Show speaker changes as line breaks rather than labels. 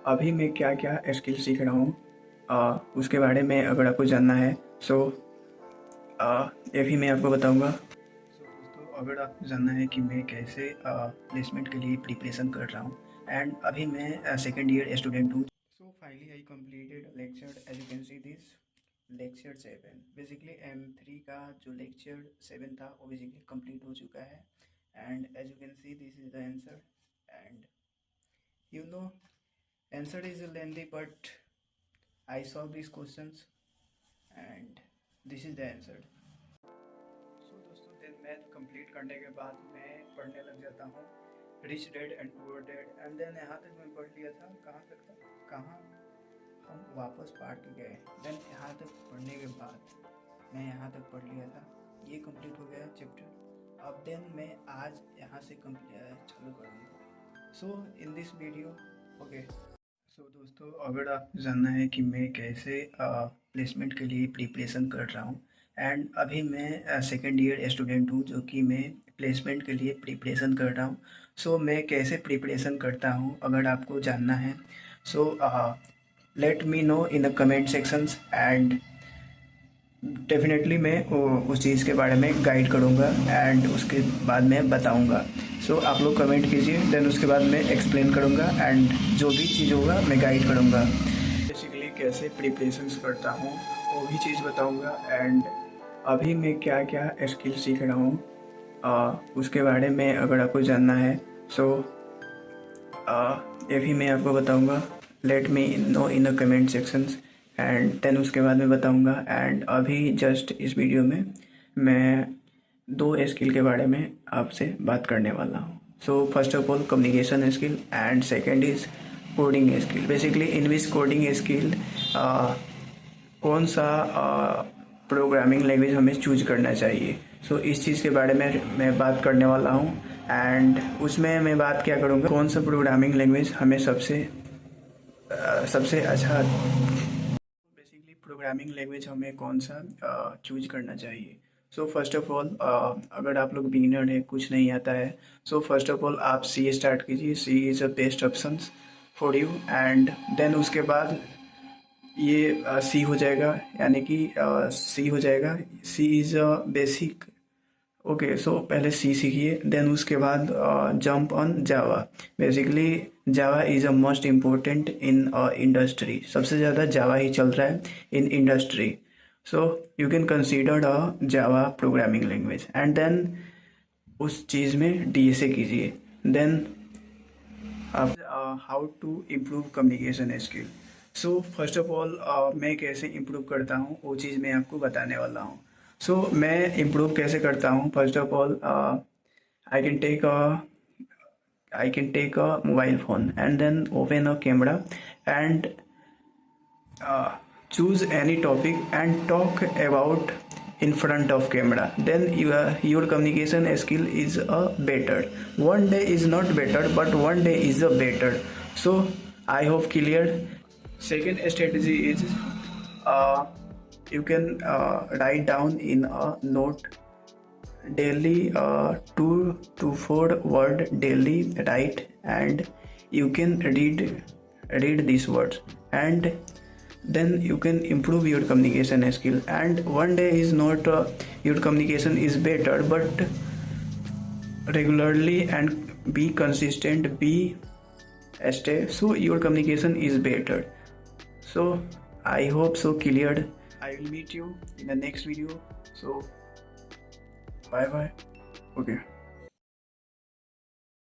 अभी मैं क्या क्या स्किल सीख रहा हूँ उसके बारे में अगर आपको जानना है सो ये भी मैं आपको बताऊँगा। दोस्तों, अगर आपको जानना है कि मैं कैसे प्लेसमेंट के लिए प्रिपरेशन कर रहा हूँ एंड अभी मैं सेकेंड ईयर स्टूडेंट हूँ। So finally I completed lecture as you can see this lecture 7। Basically M3 का जो लेक्चर 7 था वो बेसिकली कंप्लीट हो चुका है and as you can see this is the answer and you know answer is lengthy but I solve these questions and this is the answer। सो दोस्तों, दिन math complete करने के बाद मैं पढ़ने लग जाता हूँ rich dad and poor dad and then यहाँ तक मैं पढ़ लिया था। कहाँ तक था, कहाँ हम वापस पढ़ के गए। देन यहाँ तक पढ़ने के बाद मैं यहाँ तक पढ़ लिया था, ये कंप्लीट हो गया चैप्टर। अब देन मैं आज यहाँ से चालू करूँगा। सो इन दिस वीडियो ओके। सो दोस्तों, अगर आपको जानना है कि मैं कैसे प्लेसमेंट के लिए प्रिपरेशन कर रहा हूँ एंड अभी मैं सेकेंड ईयर स्टूडेंट हूँ जो कि मैं प्लेसमेंट के लिए प्रिपरेशन कर रहा हूँ। सो मैं कैसे प्रिपरेशन करता हूँ अगर आपको जानना है so let me know in the comment sections and definitely मैं उस चीज़ के बारे में गाइड करूँगा एंड उसके बाद मैं बताऊँगा। सो आप लोग कमेंट कीजिए, देन उसके बाद मैं एक्सप्लेन करूँगा एंड जो भी चीज़ होगा मैं गाइड करूँगा। बेसिकली कैसे प्रिपरेशंस करता हूँ वो भी चीज़ बताऊँगा एंड अभी मैं क्या क्या स्किल सीख रहा हूँ उसके बारे में अगर आपको जानना है सो ये भी मैं आपको बताऊँगा। Let me know in the comment sections and then उसके बाद मैं बताऊँगा। एंड अभी जस्ट इस वीडियो में मैं 2 स्किल के बारे में आपसे बात करने वाला हूँ। सो first of all communication skill and second is coding skill. Basically in which coding skill कौन सा प्रोग्रामिंग लैंग्वेज हमें चूज करना चाहिए। सो इस चीज़ के बारे में मैं बात करने वाला हूँ एंड उसमें मैं बात क्या करूँगा, कौन सा प्रोग्रामिंग लैंग्वेज हमें सबसे अच्छा, बेसिकली प्रोग्रामिंग लैंग्वेज हमें कौन सा चूज करना चाहिए। सो फर्स्ट ऑफ ऑल अगर आप लोग बिगिनर है, कुछ नहीं आता है, सो फर्स्ट ऑफ ऑल आप सी स्टार्ट कीजिए। C is a best option for you and then उसके बाद ये सी हो जाएगा, यानी कि सी हो जाएगा। C is a basic okay. So पहले सी सीखिए, देन उसके बाद jump on Java. Basically Java is a most important in industry. सबसे ज़्यादा जावा ही चल रहा है in industry. So you can consider a Java programming language and then उस चीज़ में डीएसए कीजिए। देन आप how to improve communication skill. So first of all मैं कैसे इम्प्रूव करता हूँ वो चीज़ मैं आपको बताने वाला हूँ। सो मैं इम्प्रूव कैसे करता हूँ, first of all I can take a mobile phone and then open a camera and choose any topic and talk about in front of camera. Then your communication skill is better. One day is not better but one day is better. So I hope clear. Second strategy is you can write down in a note daily 2 to 4 word daily write and you can read these words and then you can improve your communication skill. And one day is not your communication is better but regularly and be consistent, be stay, so your communication is better. So I hope so cleared. I will meet you in the next video. So bye bye. Okay.